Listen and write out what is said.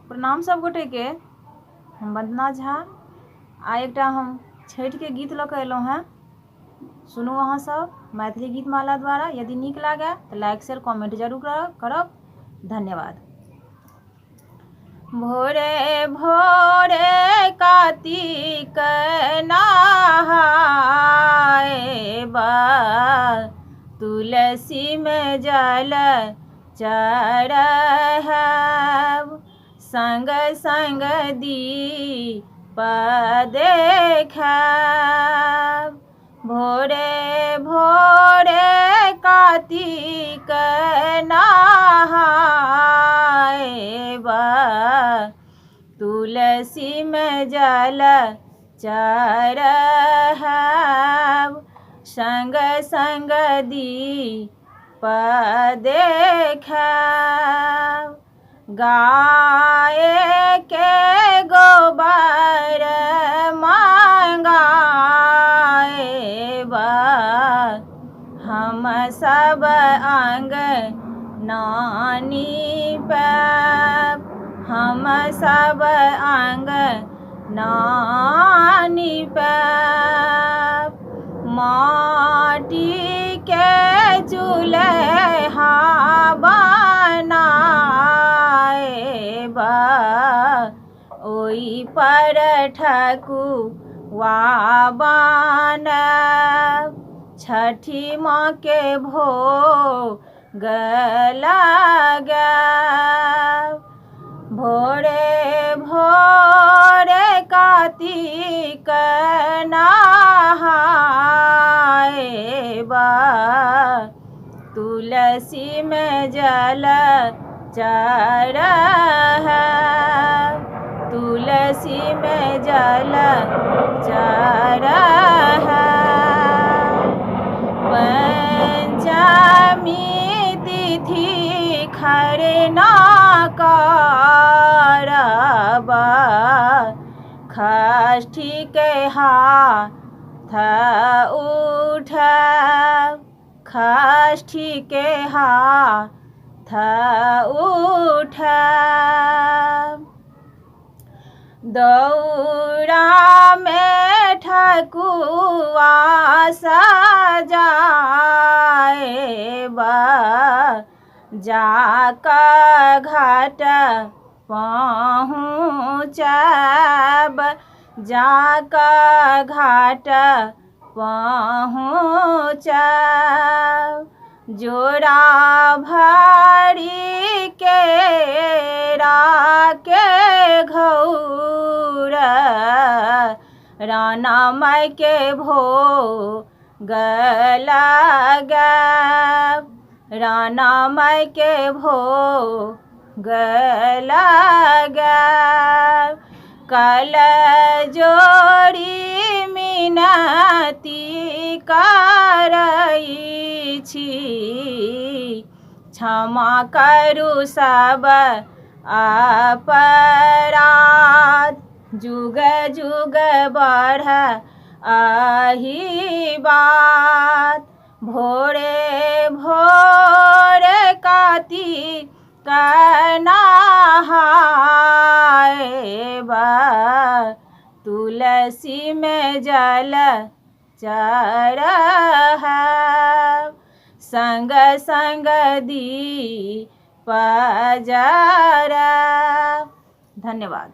प्रणाम सब गोटे के। हम वंदना झा आ एकटा हम छठि के गीत लऽ कऽ एलहुँ हेँ। सुनू अहाँ सब मैथिली गीतमाला द्वारा। यदि नीक लागय तऽ लाइक शेयर कमेंट जरूर करब। धन्यवाद। भोरे भोरे कार्तिक नहाएबा, तुलसी में जल चढ़ाएब, संग संग दीप देखाएब। भोरे भोरे कार्तिक नहाएबा, तुलसी में जल चढ़ाएब, संग संग दीप देखाएब। गाय के गोबर मंगाएबा, हम सब अंगना नीपैब, हम सब अंगना नीपैब। माटी के चूल्हा बनाएबा, ओहि पर ठकुआ बनाएब, छठी माँ के भोग लगाएब। भोरे भोरे कार्तिक नहाएबा, तुलसी में जल चढ़ाएब, तुलसी में जल चढ़ाएब। पंचमी तिथि खरना करबा, षष्ठी के हाथ उठाएब, षष्ठी के हाथ उठाएब। दौरा में ठकुआ सजाएबा, जाकऽ घाट पहुँचैब, जाकऽ घाट पहुँचैब। जोड़ा भरी केरा के घौर, राना माय के भोग लगाएब, राना माय के भोग लगाएब। कल जोड़ी मिनती करई छी, क्षमा करू सब अपराध, जुग जुग बढ़ आशीर्वाद। भोरे भोरे कार्तिक नहाएबा, तुलसी में जल चढ़ाएब, संग संग दीप जराएब। धन्यवाद।